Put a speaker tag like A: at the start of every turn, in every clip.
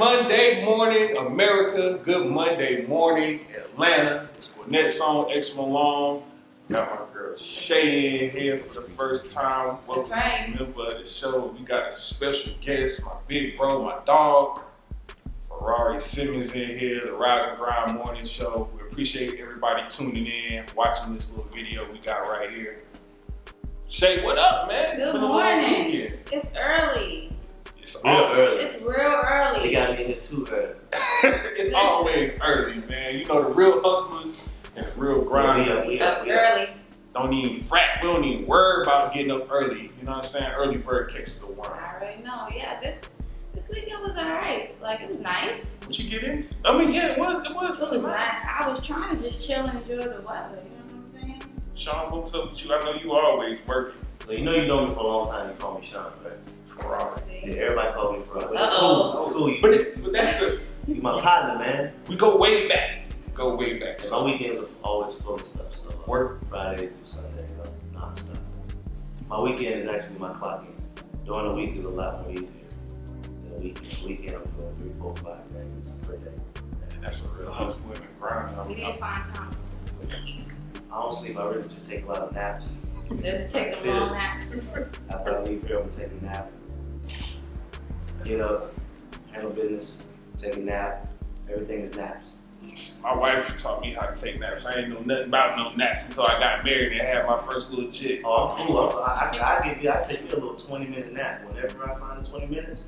A: Monday morning, America. Good Monday morning, Atlanta. It's Gwinnett Song X Malone. Got my girl Shay in here for the first time.
B: That's right.
A: Member of the show. We got a special guest, my big bro, my dog, Ferrari Simmons in here, the Rise and Grind Morning Show. We appreciate everybody tuning in, watching this little video we got right here. Shay, what up, man?
B: Good morning. It's early.
A: It's all early.
B: It's real early.
C: They got me in here too early.
A: It's always early, man. You know, the real hustlers and the real grinders.
B: We up early.
A: Don't even frat. We don't even worry about getting up early. You know what I'm saying? Early bird catches the worm.
B: I already know. Yeah, this weekend was alright. Like, it was nice.
A: What you get into? I mean, yeah, it was really nice.
B: I was trying to just chill and enjoy the weather. You know what I'm saying?
A: Sean, what was up with you? I know you always working.
C: So you know me for a long time. You call me Sean, right?
A: Ferrari.
C: Yeah, everybody call me Ferrari. But it's
B: Uh-oh.
C: cool. It's cool.
A: But that's good.
C: You my partner, man.
A: We go way back.
C: So my weekends are always full of stuff. So
A: work
C: Fridays through Sundays, I'm non-stop. My weekend is actually my clock in. During the week is a lot more easier than the weekend. The weekend I'm doing 3, 4, 5 things per day.
A: Man, that's a real hustling and grind.
B: We need to find time to sleep.
C: I don't sleep. I really just take a lot of naps.
B: Just take them long naps.
C: After I leave here, I'm gonna take a nap. Get up, handle business, take a nap. Everything is naps.
A: My wife taught me how to take naps. I ain't know nothing about no naps until I got married and had my first little chick.
C: Oh, I'm cool. I take me a little 20-minute nap. Whenever I find the 20 minutes,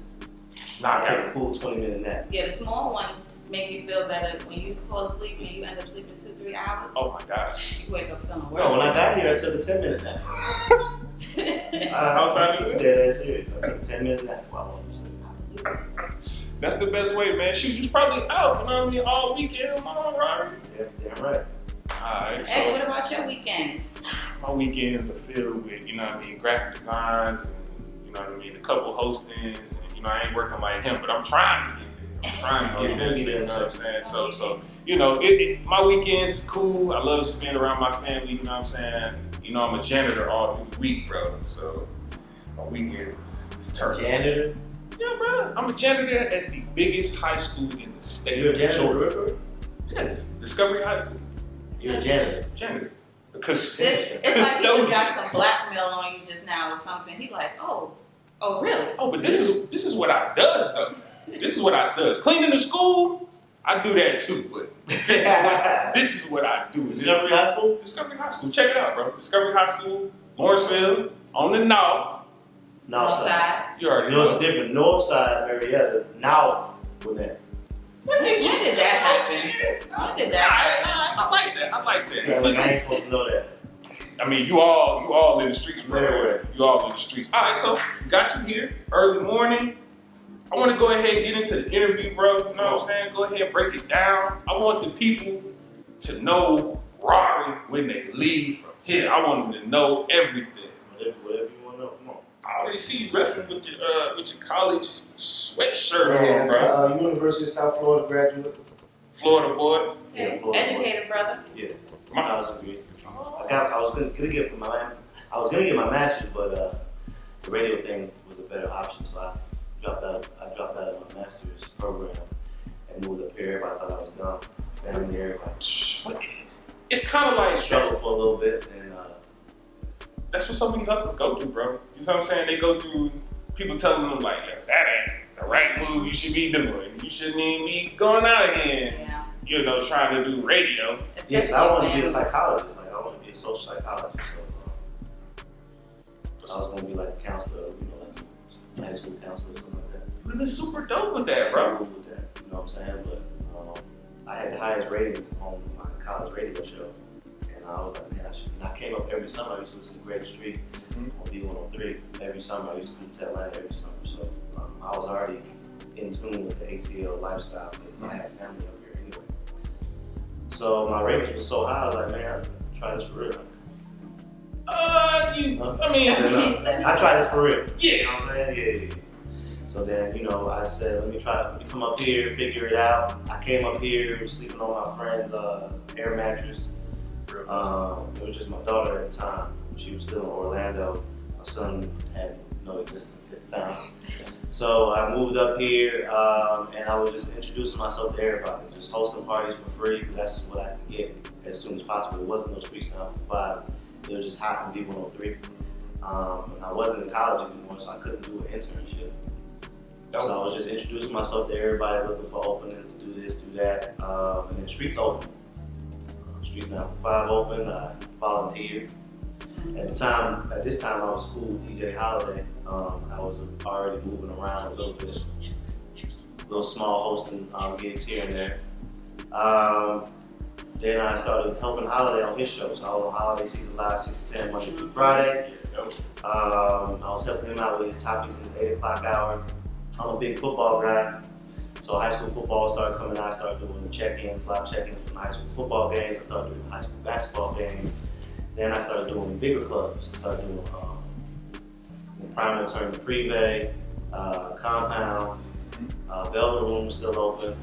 C: I take a cool 20-minute nap.
B: Yeah, the small ones make you feel better. When you fall asleep and you end up sleeping 2-3 hours.
A: Oh my gosh.
B: You wake up feeling worse.
C: No, when I got here, I took a 10-minute nap.
A: Outside of it?
C: That's it. I took a 10-minute nap while I was asleep.
A: That's the best way, man. Shoot, you's probably out, you know what I mean, all weekend, Robert.
C: Yeah, damn right.
A: Alright,
B: X,
A: so
B: what about your weekend?
A: my weekends are filled with, you know what I mean, graphic designs, and, you know what I mean, a couple hostings, and, you know, I ain't working like him, but I'm trying to get there. I'm trying to get there, you know what I'm saying? So you know, my weekends is cool. I love to spend around my family, you know what I'm saying? You know, I'm a janitor all through the week, bro, so my weekends is turning.
C: Janitor?
A: Yeah, bro. I'm a janitor at the biggest high school in the state.
C: You're a janitor for real?
A: Yes, Discovery High School.
C: You're a janitor?
A: Janitor. Because
B: It's like he just got some blackmail on you just now or something. He like, oh, really?
A: Oh, but this is what I does though. This is what I does. Cleaning the school, I do that too. But this is what I do.
C: Discovery High School?
A: Discovery High School. Check it out, bro. Discovery High School, Lawrenceville, on the north.
C: North side.
A: You already
C: know.
A: know.
C: It's different. North side, Marietta. North with that.
B: When did that happen? When did that
A: I like that. I like that.
C: Yeah, like I ain't supposed to know that.
A: I mean, you all in the streets, bro.
C: Where?
A: You all in the streets. All right, so got you here early morning. I want to go ahead and get into the interview, bro. You know what I'm saying? Go ahead and break it down. I want the people to know Rari when they leave from here. I want them to know everything.
C: Whatever you want to know. Come on.
A: I already see you dressing with your college sweatshirt on, bro.
C: University of South Florida graduate.
A: Florida boy.
B: Yeah, educated brother.
C: Yeah, my college degree. I was gonna get my master's, but the radio thing was a better option, so I dropped out of my master's program and moved up here. Everybody thought I was dumb. Family, everybody.
A: It's kind of like
C: struggled for a little bit, and
A: that's what so many hustlers go through, bro. You know what I'm saying? They go through people telling them like, yeah, that ain't the right move you should be doing. You shouldn't even be going out here and, you know, trying to do radio.
C: Yeah, because I wanted to be a psychologist. Like, I want to be a social psychologist. So I was going to be like a counselor, you know, like a high school counselor or something like that.
A: You would have been super dope with that, bro.
C: Cool with that, you know what I'm saying? But I had the highest ratings on my college radio show. And I was like, man, I came up every summer. I used to listen to Great Street on B103. Every summer, I used to come to Atlanta every summer. So I was already in tune with the ATL lifestyle because I had family up here anyway. So my ratings were so high, I was like, man, try this for real. I tried this for real.
A: Yeah.
C: You know what I'm saying? Yeah. So then, you know, I said, let me come up here, figure it out. I came up here, sleeping on my friend's air mattress. It was just my daughter at the time. She was still in Orlando. My son had no existence at the time. So I moved up here, and I was just introducing myself to everybody, just hosting parties for free, because that's what I could get as soon as possible. There wasn't no Streets 945. It was just hopping B103. And I wasn't in college anymore, so I couldn't do an internship. So I was just introducing myself to everybody, looking for openings to do this, do that, and then Streets open. Streets 945 open. I volunteered. At this time, I was cool with DJ Holiday. I was already moving around a little bit, little small hosting gigs here and there. Then I started helping Holiday on his show. So I was on Holiday Season Live 6 to 10 Monday through Friday. I was helping him out with his topics in his 8 o'clock hour. I'm a big football guy. So high school football started coming out. I started doing check-ins, live check-ins from high school football games. I started doing high school basketball games. Then I started doing bigger clubs. I started doing Primal Tournament Privé, Compound, Velvet Room was still open.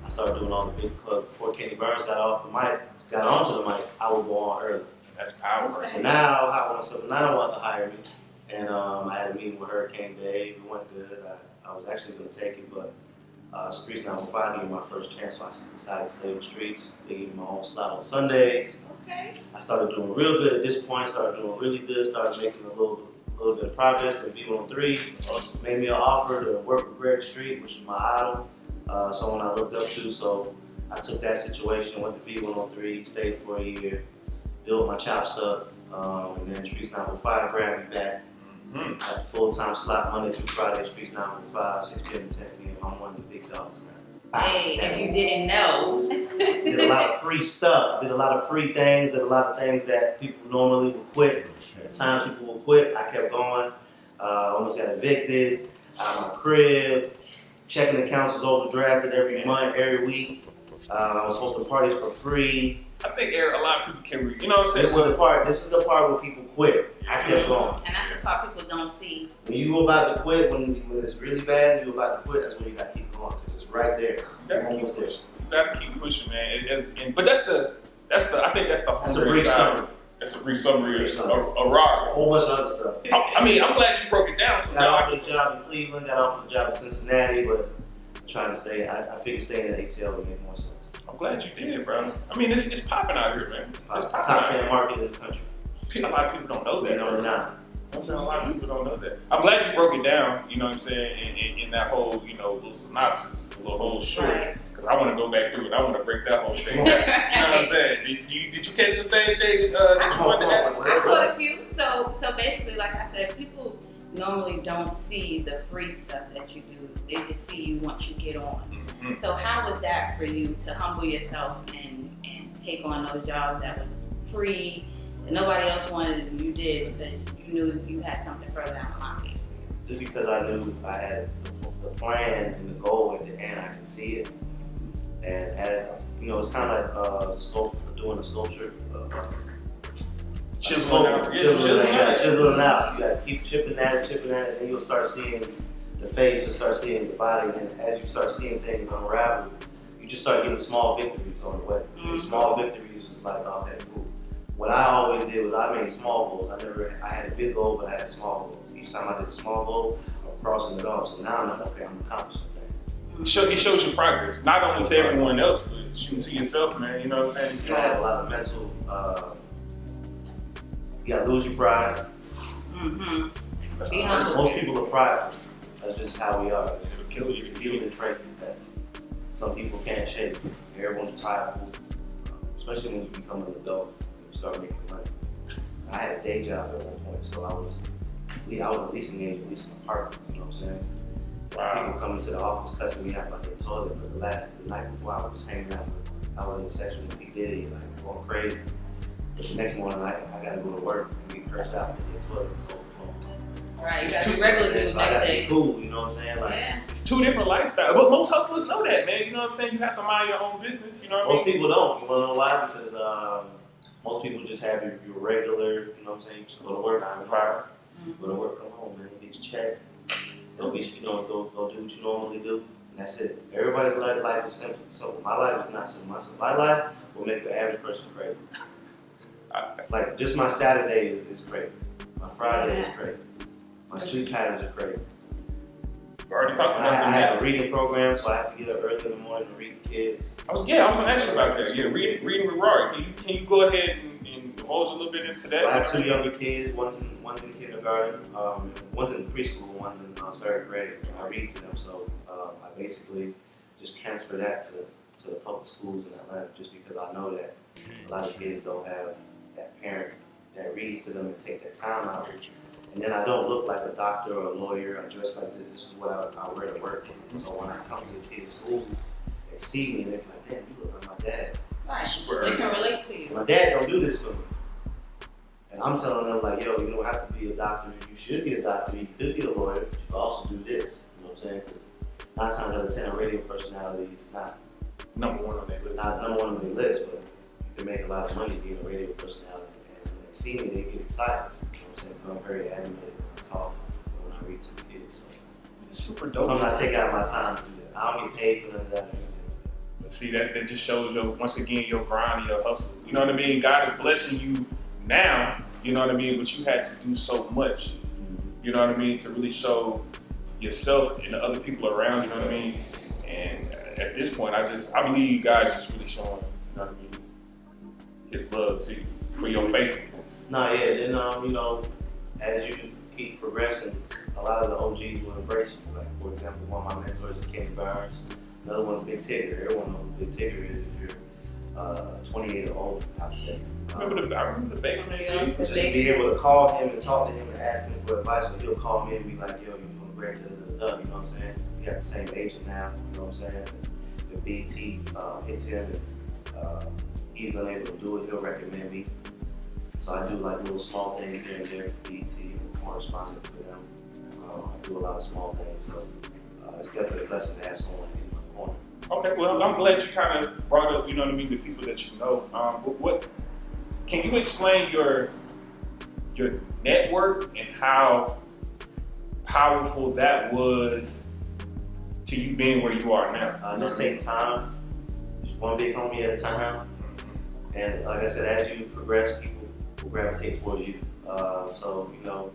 C: I started doing all the big clubs. Before Kenny Burns got onto the mic, I would go on early.
A: That's power.
C: So now Hot 107.9 wanted to hire me, and I had a meeting with Hurricane Dave. It went good. I was actually going to take it, but Streets 905 gave me my first chance, so I decided to stay with Streets. They gave me my own slot on Sundays.
B: Okay.
C: I started doing real good at this point, started doing really good, started making a little bit of progress. Then V103 made me an offer to work with Greg Street, which is my idol, someone I looked up to. So I took that situation, went to V103, stayed for a year, built my chops up, and then Streets 905 grabbed me back. I had a full-time slot Monday through Friday, Streets 905, 6 p.m. to 10 p.m. I'm one of the big dogs now.
B: Hey, if you didn't know.
C: Did a lot of free stuff, did a lot of free things, did a lot of things that people normally would quit. At times people would quit, I kept going. Almost got evicted out of my crib. Checking accounts was overdrafted every month, every week. I was hosting parties for free.
A: I think a lot of people can, you know what I'm saying?
C: This is the part where people quit. I kept going.
B: And that's the part people don't see.
C: When you about to quit, when it's really bad and you about to quit, that's when you got to keep going, because it's right there. Almost there.
A: You gotta keep pushing, man. But I think that's the
C: That's a brief summary.
A: That's a brief summary of
C: A
A: Rock.
C: whole bunch of other stuff.
A: I mean, I'm glad you broke it down. So
C: Got off of the job in Cleveland, got off of the job in Cincinnati, but I'm trying to stay. I figured staying at ATL would make more sense.
A: I'm glad you did, bro. I mean, it's popping out here, man. It's popping
C: Top
A: out
C: 10
A: here.
C: market in the country.
A: A lot of people don't know that.
C: Number 9.
A: I'm saying a lot of people don't know that. I'm glad you broke it down, you know what I'm saying, in that whole, little synopsis, a little whole short. Because I want to go back through it. I want to break that whole thing down. You know what I'm saying? Did you catch some things, Shady, that you wanted to ask?
B: I caught a few. So basically, like I said, people normally don't see the free stuff that you do. They just see you once you get on. Mm-hmm. So how was that for you to humble yourself and take on those jobs that was free and nobody else wanted and you did because you knew you had something further down the line?
C: Just because I knew I had the plan and the goal at the end, I could see it. And as it's kind of like doing a sculpture.
A: Chiseling out.
C: Chiseling out. You got to keep chipping at it, then you'll start seeing the face, you'll start seeing the body, and as you start seeing things unravel, you just start getting small victories on the way. Mm-hmm. Small victories was like, okay, cool. What I always did was I made small goals. I had a big goal, but I had small goals. Each time I did a small goal, I'm crossing it off. So now I'm like, okay, I'm accomplishing things.
A: It shows you progress, not only to everyone else, but shooting to yourself, man. You know what I'm saying?
C: I had a lot of mental. You gotta lose your pride.
B: Mm-hmm.
C: Most people are prideful. That's just how we are. It's a human trait that some people can't shake. Everyone's prideful, especially when you become an adult and you start making money. I had a day job at one point, so I was at least engaged, at least in apartments. You know what I'm saying? Wow. People coming to the office cussing me out like the toilet, but the night before I was hanging out I was in the section with P. Diddy, like going crazy. But the next morning I gotta go to work and get cursed out in the toilet and so forth.
B: Right, you gotta be regular dudes
C: so I gotta
B: next
C: be
B: day.
C: cool, you know what I'm saying? Like,
B: yeah.
A: It's two different lifestyles, but most hustlers know that, man. You know what I'm saying? You have to mind your own business. You know what I mean?
C: Most people don't. You wanna know why? Because most people just have your regular. You know what I'm saying? You just go to work 9 to 5. Mm-hmm. Go to work, come home, man. Get your check. Go do what you normally do. And that's it. Everybody's life is simple. So my life is not simple. My life will make the average person crazy. Like just my Saturday is crazy. My Friday is crazy. My sleep patterns are crazy.
A: We already talked about
C: I have a reading program, so I have to get up early in the morning to read the kids.
A: I was going to ask you about that. Yeah, reading with Rory. Can you go ahead and divulge a little bit into that?
C: I have 2 younger kids. One's in kindergarten. One's in preschool. One's in 3rd grade. I read to them, so I basically just transfer that to the public schools in Atlanta, just because I know that a lot of kids don't have that parent that reads to them and take that time out. And then I don't look like a doctor or a lawyer. I dress like this. This is what I wear to work. So when I come to the kids' school, they see me and they're like, "Damn, you look like my dad."
B: Right.
A: Super
B: They can relate to you.
C: My dad don't do this for me. And I'm telling them like, yo, you don't have to be a doctor. You should be a doctor. You could be a lawyer, but you could also do this. You know what I'm saying? Because 9 times out of 10, a radio personality is not
A: number one on their list.
C: Not number one on their list, but you can make a lot of money being a radio personality. And when they see me, they get excited. You know what I'm saying? Because I'm very animated when I talk, when I read to the kids. So
A: It's super dope.
C: something I take out of my time to do that. I don't get paid for none of that.
A: But see, that just shows once again your grind and your hustle. You know what I mean? God is blessing you now, you know what I mean? But you had to do so much, you know what I mean, to really show yourself and the other people around, you know what I mean? And at this point, I believe God is just really showing, you know what I mean, His love to you for your faithfulness.
C: No, yeah, then, you know, as you keep progressing, a lot of the OGs will embrace you. Like, for example, one of my mentors is Kenny Burns. Another one's Big Tigger. Everyone knows who Big Tigger is if you're 28 or older, I'd say.
A: I remember the basement.
C: Just to be able to call him and talk to him and ask him for advice, so he'll call me and be like, yo, you're doing great, you know what I'm saying? We got the same agent now, you know what I'm saying? The BT hits him and he's unable to do it, he'll recommend me. So I do like little small things here and there for BT and corresponding with them. I do a lot of small things, so it's definitely a blessing to have someone in my corner.
A: Okay, well, I'm glad you kind of brought up, you know what I mean, the people that you know. What can you explain your network and how powerful that was to you being where you are now?
C: It just takes time, just one big homie at a time. And like I said, as you progress, people will gravitate towards you. So, you know,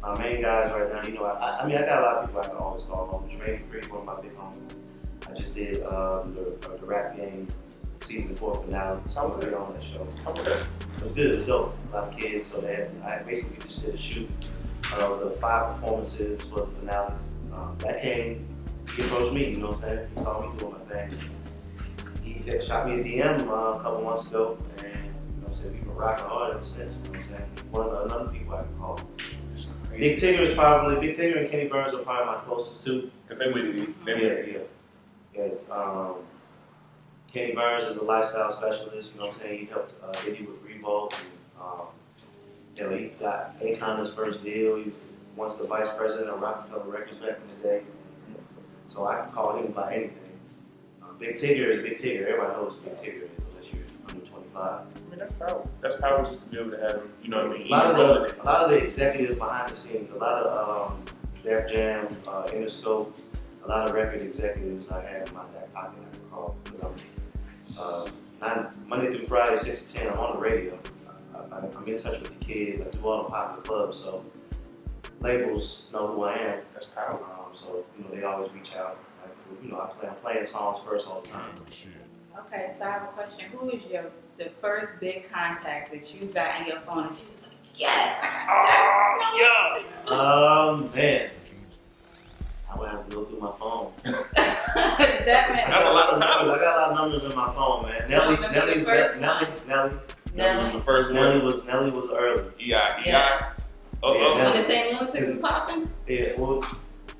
C: my main guys right now, you know, I mean, I got a lot of people I can always call home. Jermaine Creek, one of my big homies. I just did the Rap Game season 4 finale. So I was good on that show.
A: Okay.
C: It was good. It was dope. A lot of kids. So I basically just did a shoot of the 5 performances for the finale. That came. He approached me. You know what I'm saying? He saw me doing my thing. He shot me a DM a couple months ago, and you know what I'm saying, we've been rocking hard ever since. You know what I'm saying? He's one of the another people I can call. Big Tigger and Kenny Burns are probably my closest two.
A: Because they with you.
C: Yeah. Kenny Burns is a lifestyle specialist, you know what I'm saying? He helped Eddie with Revolt. And, you know, he got Akon's first deal. He was once the vice president of Rockefeller Records back in the day. So I can call him about anything. Big Tigger is Big Tigger. Everybody knows Big Tigger is, unless you're under 25.
A: I mean, that's power. That's power just to be able to have, you know what I mean?
C: A lot of the executives behind the scenes, a lot of Def Jam, Interscope, a lot of record executives I had in my back pocket I can call. Because I'm Monday through Friday, 6 to 10, I'm on the radio. I'm in touch with the kids. I do all the popular clubs, so labels know who I am.
A: That's power.
C: So, you know, they always reach out. You know, I'm playing songs first all the time.
B: Okay, so I have a question. Who was the first big contact that you got in your phone and she was like, yes, I got that?
C: Man. I would have to go through my phone.
A: That's a lot of numbers.
C: I got a lot of numbers in my phone, man. Nelly
A: was the first one.
C: Nelly was early.
A: Yeah.
B: When the St. Lunatics was popping?
C: Yeah, well,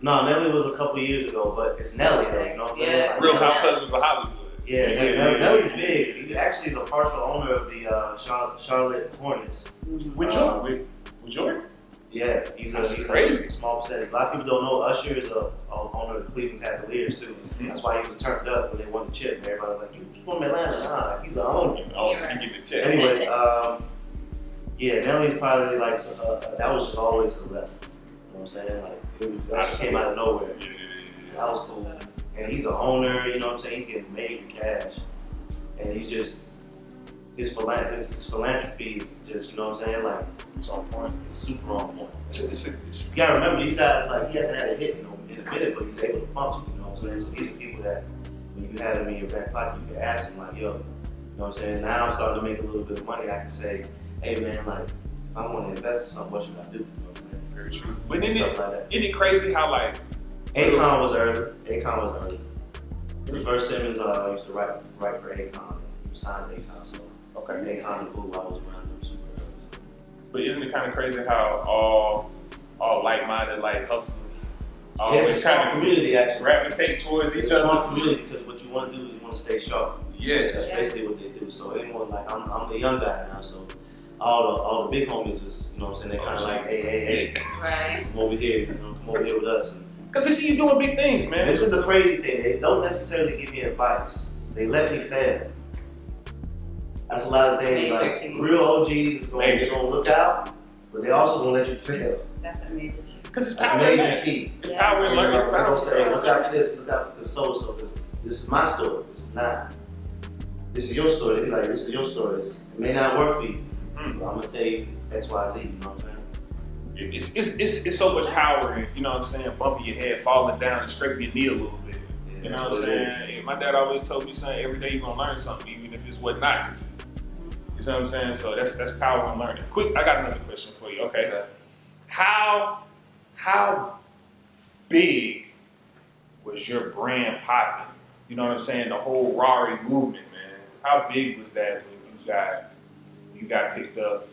C: no, Nelly was a couple years ago, but it's Nelly, though, you know what I'm saying? Like,
A: Real House Husbands of Hollywood.
C: Yeah, Nelly's big. He actually is a partial owner of the Charlotte Hornets.
A: With Jordan?
C: Yeah, he's a small percentage. A lot of people don't know Usher is a owner of the Cleveland Cavaliers too. Mm-hmm. That's why he was turned up when they won the chip. And everybody was like, "You from Atlanta?" Nah, he's an owner.
A: He get the chip.
C: Anyway, yeah, Nelly's probably like that was just always to the left. You know what I'm saying? Like that just came out of nowhere. Yeah. That was cool. And he's an owner. You know what I'm saying? He's getting major cash, and he's just. His philanthropy is just, you know what I'm saying? Like,
A: it's on point.
C: It's super on point. You gotta remember, these guys, like, he hasn't had a hit in in a minute, but he's able to function. You know what I'm saying? So these are people that when you had them in your back pocket, you can ask them like, yo, you know what I'm saying? Now I'm starting to make a little bit of money. I can say, hey man, like if I want to invest in something, what should I do? You know what I'm saying?
A: Very true. But isn't it crazy how like
C: Akon was early. Ferrari Simmons used to write for Akon. He was signed to Akon, so Akon and Boo, I was around them super early. So.
A: But isn't it kind of crazy how all like-minded like hustlers
C: it's a small community actually
A: gravitate towards each other?
C: It's a small community because what you want to do is you want to stay sharp.
A: Yes,
C: that's basically what they do. So anyone like I'm the young guy now, so all the big homies is, you know what I'm saying, they're kind of like, hey,
B: right,
C: come over here, come over here with us.
A: Because they see you doing big things, man.
C: This is the crazy thing. They don't necessarily give me advice. They let me fail. That's a lot of things. Like real OGs is going to look out, but they also going to let you fail.
B: That's amazing.
A: Because it's power.
C: Major key.
A: It's power in learning.
C: They're going to say, look out for this, look out for this. So this is my story. This is not. This is your story. They be like, this is your story. It may not work for you, but I'm gonna tell you X, Y, Z. You know what I'm saying?
A: It's so much power in, you know what I'm saying, bumping your head, falling down, and scraping your knee a little bit.
C: Yeah,
A: you know what I'm saying? My dad always told me, son, every day you're gonna learn something, even if it's what not to do. You know what I'm saying? So that's power in learning. Quick, I got another question for you. Okay. How big was your brand popping? You know what I'm saying? The whole Rari movement, man. How big was that when you got picked up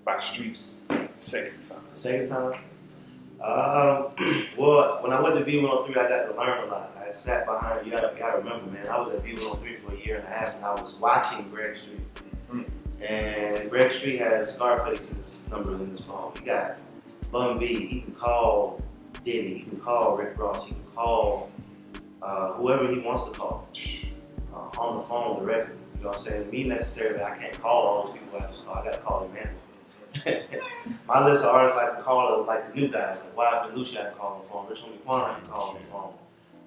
A: by streets the second time?
C: The second time? Well, when I went to V103, I got to learn a lot. I sat behind, you gotta remember, man, I was at V103 for a year and a half, and I was watching Greg Street. Mm-hmm. And Greg Street has Scarface's number in his phone. He got Bun B. He can call Diddy. He can call Rick Ross. He can call whoever he wants to call on the phone directly. You know what I'm saying? Me necessarily, I can't call all those people I just call. I gotta call them, man. My list of artists I can call like the new guys, like Wild Lucci I can call on the phone, Rich Homie Quan I can call on the phone,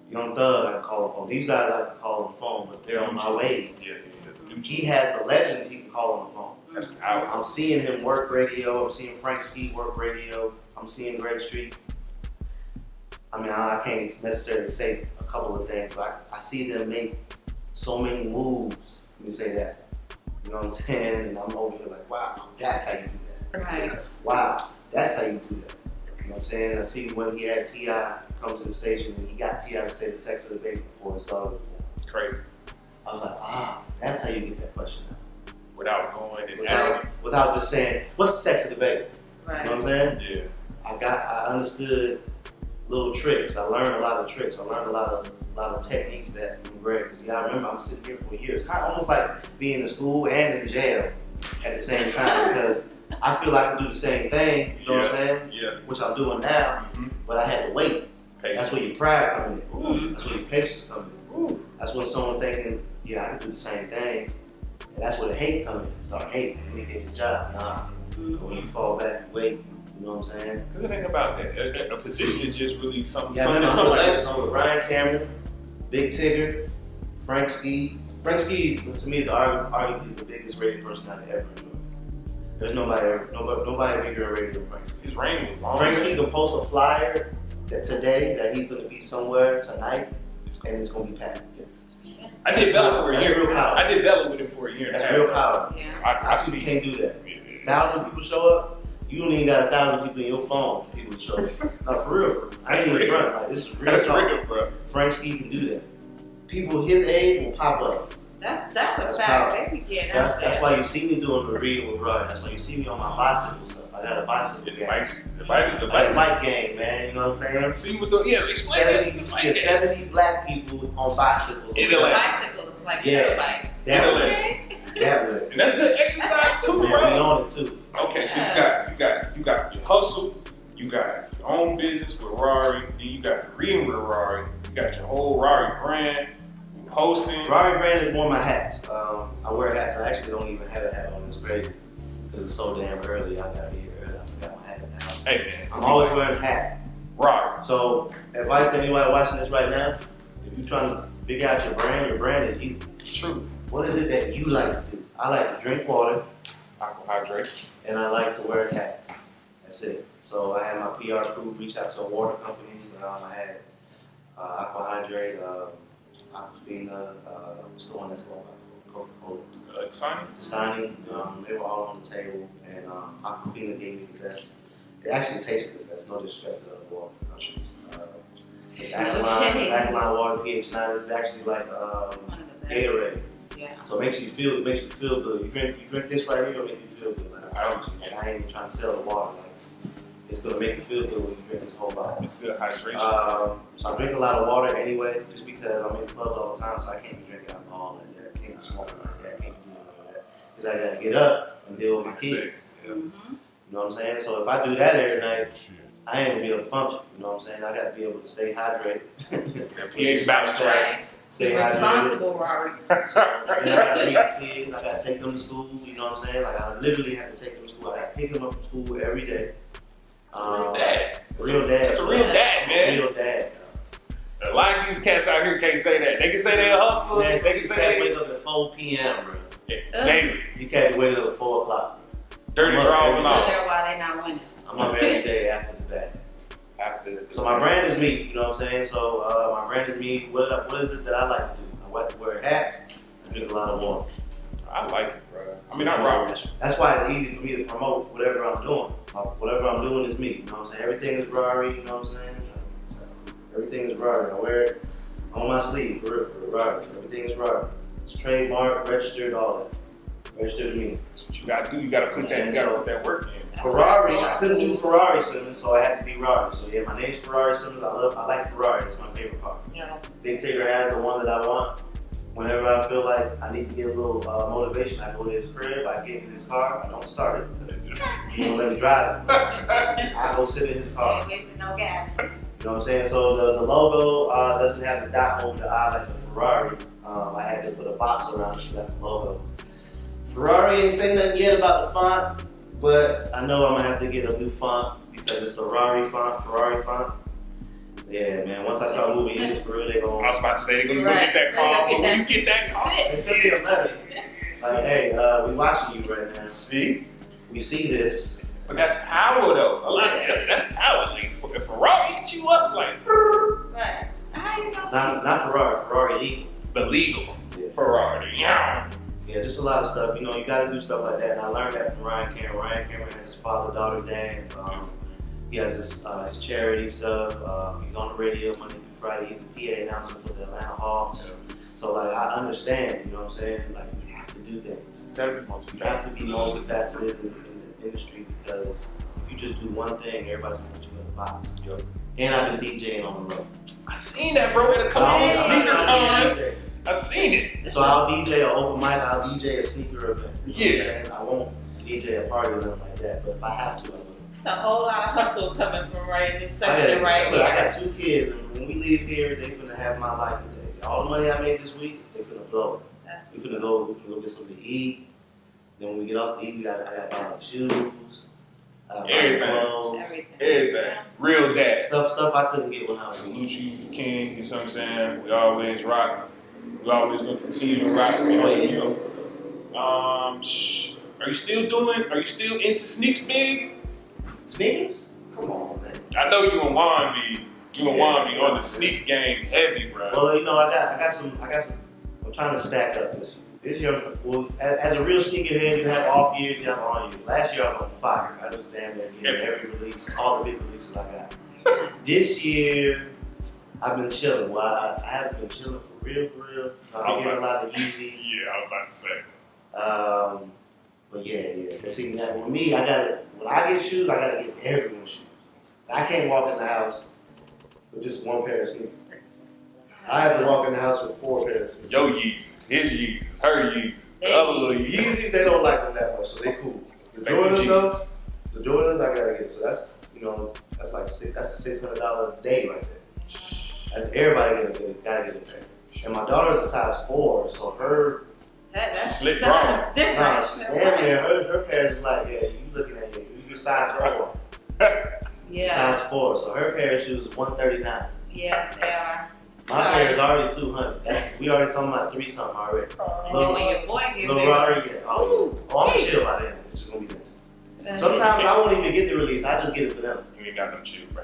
C: Young Thug I can call on the phone. These guys I can call on the phone, but they're on my wave.
A: Yeah.
C: He has the legends he can call on the phone.
A: That's power.
C: I'm seeing him work radio. I'm seeing Frank Ski work radio. I'm seeing Greg Street. I mean, I can't necessarily say a couple of things, but I see them make so many moves. Let me say that. You know what I'm saying? And I'm over here like, wow, that's how you do that.
B: Right.
C: Wow, that's how you do that. You know what I'm saying? I see when he had T.I. come to the station and he got T.I. to say the sex of the baby before his daughter was born.
A: Crazy.
C: I was like, that's how you get that question out.
A: Without going and
C: without just saying, what's the sex of the baby?
B: Right.
C: You know what I'm saying?
A: Yeah.
C: I understood little tricks. I learned a lot of tricks. I learned a lot of techniques that from Greg. Because you gotta remember, I'm sitting here for years. It's kind of almost like being in school and in jail at the same time because I feel like I can do the same thing. You know what I'm saying?
A: Yeah.
C: Which I'm doing now, but I had to wait.
A: Patience.
C: That's where your pride comes in.
B: Mm-hmm.
C: That's where your patience comes in.
A: Ooh.
C: That's when someone thinking, yeah, I can do the same thing. And that's where the hate comes in. Start hating. Let me get his job. Nah. When you fall back, you wait. You know what I'm saying?
A: Because it ain't about that. A position is just really something.
C: Yeah, I'm with Ryan Cameron, Big Tigger, Frank Ski. Frank Ski, to me, arguably is the biggest radio personality ever. There's nobody bigger in radio than Frank Ski.
A: His reign was long.
C: Frank Ski can post a flyer today that he's going to be somewhere tonight, and it's going to be packed. Yeah.
A: I did Bella for a year.
C: Real power.
A: I did Bella with him for a year.
C: That's real power.
B: Yeah.
A: I see.
C: You can't do that. 1,000 people show up. You don't even got 1,000 people in your phone for people to show up. No, for real. I ain't even front. Like, this is real.
A: That's real, bro.
C: Frank Ski can do that. People his age will pop up.
B: That's a fact, baby. Yeah,
C: that's why you see me doing the reading with Ryan. That's why you see me on my bicycle stuff. I got a bicycle game.
A: The bike
C: game, man. You know what I'm saying?
A: See what explain
C: 70 black people on bicycles.
B: Bicycles, like bikes.
C: That way.
A: And that's good exercise too,
C: man,
A: bro.
C: We on it too.
A: Okay, so you got your hustle, you got your own business with Rari, then you got the reading with Rari, you got your whole Rari brand, hosting.
C: Rari brand is one of my hats. I wear hats. I actually don't even have a hat on. It's crazy because it's so damn early. I gotta be here early. I forgot my hat at the house.
A: Hey man,
C: I'm always wearing a hat.
A: Rari.
C: So advice to anybody watching this right now: if you're trying to figure out your brand is you.
A: True.
C: What is it that you like to do? I like to drink water.
A: Aquahydrate.
C: And I like to wear hats. That's it. So I had my PR crew reach out to water companies. I had Aqua Hydrate, Aquafina, what's the one that's going by Coca-Cola? Dasani. They were all on the table, and Aquafina gave me the best. It actually tasted the best, no disrespect to the other water countries. It's alkaline water, pH 9. It's actually like Gatorade.
B: Yeah.
C: So it makes you feel good. You drink this right here, it'll make you feel good. Like, I ain't even trying to sell the water. Like, it's gonna make you feel good when you drink this whole bottle.
A: It's good hydration.
C: So I drink a lot of water anyway, just because I'm in clubs all the time, so I can't be drinking alcohol like that. I can't be smoking like that. I can't be doing like that. Because I gotta get up and deal with the kids.
A: Yeah.
C: You know what I'm saying? So if I do that every night, I ain't gonna be able to function. You know what I'm saying? I gotta be able to stay hydrated.
A: pH balance right.
C: Stay
B: responsible, Rory.
C: And I gotta meet the kids. I gotta take them to school. You know what I'm saying? Like I literally have to take them to school. I gotta pick them up from school every day.
A: Real dad.
C: Real dad.
A: It's a real dad, man.
C: Real dad.
A: A lot of these cats out here can't say that. They can say they're hustlers.
C: Man,
A: they can say they
C: wake up at 4 p.m., bro.
A: Daily.
C: You can't wake up at 4 o'clock.
A: Dirty draws and all.
B: Wonder why they not winning.
C: I'm up every day after the bat. So my brand is me, you know what I'm saying? So my brand is me. What is it that I like to do? I like to wear hats. I drink a lot of water.
A: I like it, bro. I mean, I rock with you.
C: That's why it's easy for me to promote whatever I'm doing. Whatever I'm doing is me. You know what I'm saying? Everything is Ferrari. You know what I'm saying? Everything is Ferrari. I wear it on my sleeve for real, for Ferrari. Everything is Ferrari. It's trademark, registered, all that. Registered to me.
A: That's what you gotta do. You gotta put that work in.
C: Ferrari, I couldn't do Ferrari Simmons, so I had to be Ferrari. So yeah, my name's Ferrari Simmons. I like Ferrari. It's my favorite car.
B: Yeah.
C: Big Tigger has the one that I want. Whenever I feel like I need to get a little motivation, I go to his crib, I get in his car, I don't start it. He don't let me drive it. I go sit in his car.
B: Ain't wasting no gas.
C: You know what I'm saying? So the logo doesn't have the dot over the I like the Ferrari. I had to put a box around it, so that's the logo. Ferrari ain't saying nothing yet about the font, but I know I'm gonna have to get a new font because it's a Ferrari font. Yeah, man. Once I start moving in for real, they
A: I was about to say they're gonna go get that car, but when you get that car,
C: they sent me a letter. Like, hey, we watching you right now.
A: See?
C: We see this.
A: But that's power though. That's power. Like if Ferrari hit you up, like
B: right. How you know?
C: Not Ferrari. Ferrari legal.
A: The legal Ferrari.
C: Yeah, just a lot of stuff. You know, you got to do stuff like that. And I learned that from Ryan Cameron. Ryan Cameron has his father-daughter dance. He has his charity stuff. He's on the radio Monday through Friday. He's the PA announcer for the Atlanta Hawks. Yeah. So, like, I understand, you know what I'm saying? Like, you have to do things. You have to be multifaceted in the industry because if you just do one thing, everybody's going to put you in a box. Yep. And I've been DJing on the road.
A: I seen that, bro. At a couple of sneaker cons. I seen it.
C: So I'll DJ an open mic. I'll DJ a sneaker event. You know
A: yeah.
C: I won't DJ a party or nothing like that. But if I have to, I will.
B: It's a whole lot of hustle coming from right in this section right here.
C: I got 2 kids, and when we leave here, they finna have my life today. All the money I made this week, they finna blow it. We finna go get something to eat. Then when we get off to eat, I got to buy like shoes.
A: Everything. Real dad.
C: Stuff I couldn't get when I was
A: Salute you, the king. You know what I'm saying? We always rock. We always gonna continue to rock. You know. Are you still into sneaks, big?
C: Sneakers? Come on, man.
A: I know you and Juan be on the sneak game heavy, bro.
C: Well, you know, I got some. I'm trying to stack up this year. This year, well, as a real sneakerhead, you have off years, you have on years. Last year I was on fire. I was damn near getting every release, all the big releases I got. This year, I've been chilling. Well, I haven't been chilling for real. I've been getting a lot of Yeezys.
A: Yeah, I was about to say.
C: But yeah. Cause see, now, with me, when I get shoes, I gotta get everyone's shoes. I can't walk in the house with just one pair of sneakers. I have to walk in the house with 4 pairs of sneakers.
A: Yo Yeezys, his Yeezys, her Yeezys, the other little Yeezys.
C: Yeezys, they don't like them that much, so they cool. The Jordans, I gotta get. So that's like that's a $600 a day right there. That's everybody gotta get a pair. And my daughter's a size 4, so her.
B: That's
A: slick wrong.
C: Damn near her parents is like, yeah, you looking at your size 4.
B: Yeah.
C: Size 4, so her pair of shoes is $139.
B: Yeah, they are.
C: My pair is already $200. We already talking about 3 something already.
B: And then when your boy gets
C: Ferrari, yeah. I'm chill by then. It's just gonna be that. Sometimes I won't even get the release. I just get it for them.
A: You ain't got no chill, bro.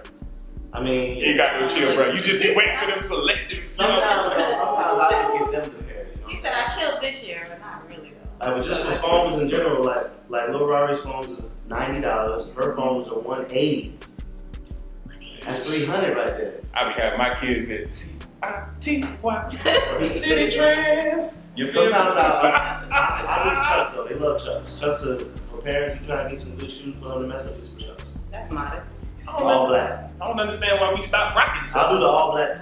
C: I mean,
A: you ain't got no chill, bro. You just be waiting for them selective.
C: Sometimes I just get them the pairs.
B: You said I chilled this year, but not really though.
C: Like, but just for phones in general, like Lil Rari's phones is $90. Her phones are $180. That's $300 right there.
A: I be having my kids that C-I-T-Y City Trends.
C: Sometimes I do Chucks though. They love Chucks. Chucks are for parents. You try to get some good shoes for them to mess up. Get some Chucks.
B: That's modest.
C: All black.
A: I don't understand why we stopped rocking Chucks.
C: I'll do the all black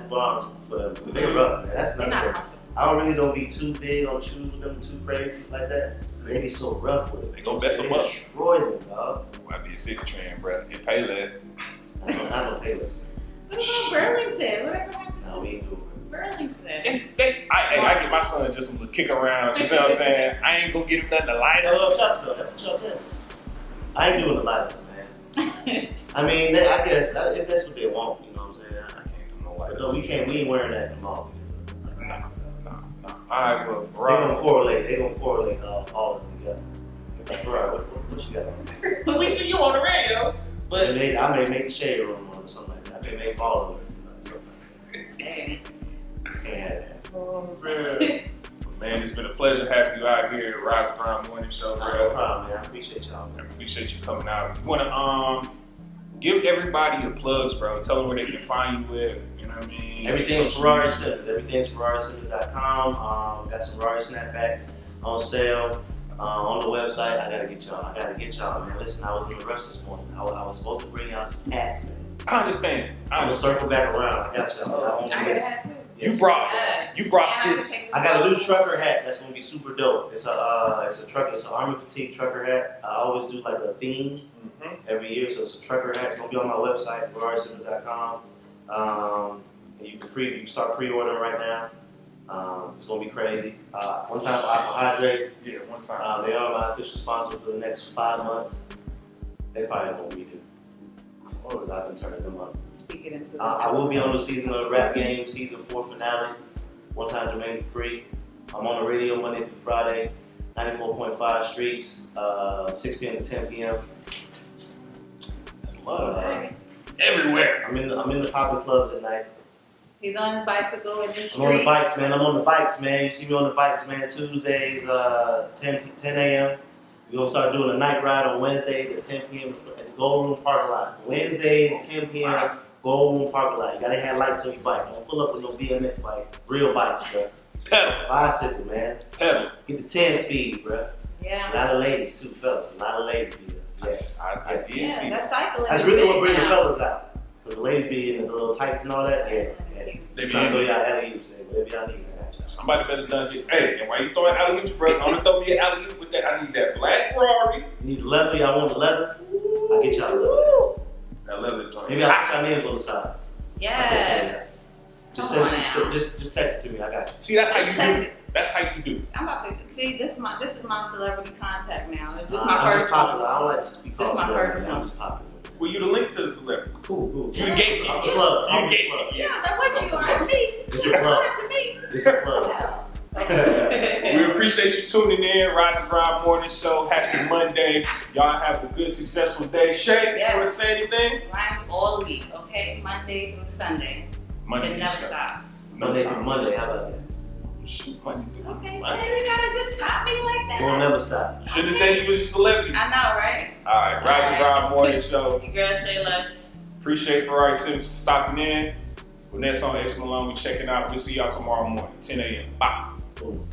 C: for them. They're rough, man. That's nothing. I don't be too big on shoes with them, too crazy like that. They be so rough with it.
A: They gonna mess them up.
C: Destroy them, dog.
A: I be a City Trend, bro. In Payless.
C: I don't pay less.
B: What about Burlington? Whatever happened?
C: No, we ain't doing
B: Burlington.
A: I get my son just a little kick around. You know what I'm saying? I ain't gonna get him nothing to light up.
C: Chucks though. That's what Chuck is. I ain't doing the light up, man. I mean, I guess if that's what they want, you know what I'm saying. I can't do no light up. No, we ain't wearing that in the mall.
A: No. All right, well,
C: They gonna correlate all of them together. That's right. What you got on there?
A: We see you on the radio. But
C: I may make the shade room or something like that. I may make ball of it. Something like that.
B: Dang.
C: Yeah.
A: Oh, man, it's been a pleasure having you out here at Rise Around Morning Show, bro.
C: No problem, man. I appreciate y'all, man.
A: I appreciate you coming out. You wanna give everybody your plugs, bro. Tell them where they can find you with. You know what I mean?
C: Everything's Ferrari Simmons. Everything's FerrariSimmons.com. Got some Ferrari snapbacks on sale. On the website, I gotta get y'all, man. Listen, I was in a rush this morning. I was supposed to bring out some hats, man.
A: I understand.
C: I'm gonna circle back around. I got some.
A: You brought this.
C: I got a new trucker hat that's gonna be super dope. It's an Army fatigue trucker hat. I always do like a theme every year, so it's a trucker hat. It's gonna be on my website, FerrariSimmons.com. You can start pre-ordering right now. It's gonna be crazy. One time for Aqua Hydrate.
A: Yeah, one time.
C: They are my official sponsor for the next 5 months. They probably won't redo. Because I've been turning them up. I will be on the season of the rap game, season 4 finale. One time Jermaine Dupri. I'm on the radio Monday through Friday, 94.5 Streets, 6 p.m. to 10 p.m.
A: That's love. Everywhere.
C: I'm in the popping clubs at night.
B: He's on his bicycle in the streets.
C: I'm on the bikes, man. You see me on the bikes, man. Tuesdays, 10 a.m. We're going to start doing a night ride on Wednesdays at 10 p.m. at the Gold Room parking lot. Wednesdays, 10 p.m., Gold Room parking lot. You got to have lights on your bike. Don't pull up with no BMX bike. Real bikes, bro.
A: Pedal.
C: Bicycle, man.
A: Pedal.
C: Get the 10 speed, bro.
B: Yeah.
C: A lot of ladies, too, fellas. A lot of ladies be there.
A: Yes. I did see
B: that. Cycling.
C: That's really what brings the fellas out. Because the ladies be in the little tights and all that. Yeah.
A: They be
C: in y'all alley-oops. Whatever y'all need.
A: Somebody better done it. Hey, and while you throwing alley-oops, bro, I'm gonna throw me an alley-oop with that. I need that black Ferrari.
C: You need the leather. Y'all want the leather? I'll get y'all the leather.
A: That leather joint.
C: Maybe I'll put y'all names on the side.
B: Yes.
C: Just text it to me. I got you.
A: See, that's how you do. That's how you do.
B: I'm about to see this. This is my celebrity contact now. This is
C: I'm
B: my
C: just
B: first
C: popular. I don't like to be called
B: celebrity.
C: I'm just popular.
A: Well, you the link to the celebrity.
C: Cool.
A: You the gatekeeper.
C: I'm the plug.
A: You the gatekeeper.
B: Yeah, what you are to me.
C: It's a plug. It's a plug.
A: We appreciate you tuning in. Rise and Grind Morning Show. Happy Monday. Y'all have a good, successful day. Shay, you want to say anything?
B: Grind all week, okay? Monday through Sunday.
A: Monday
B: it never stops.
C: Monday through Monday. How about that?
A: Shoot, Monday through
B: Okay,
A: Monday.
B: man, you gotta just top me like that.
C: We'll never stop.
A: You should have said he was a celebrity.
B: I know, right?
A: All right, Rise and Grind Morning Show.
B: Your girl Shay Lush.
A: Appreciate Ferrari Simmons for stopping in. Vanessa on X Malone, we checking out. We'll see y'all tomorrow morning, 10 a.m. Bye.
C: Boom.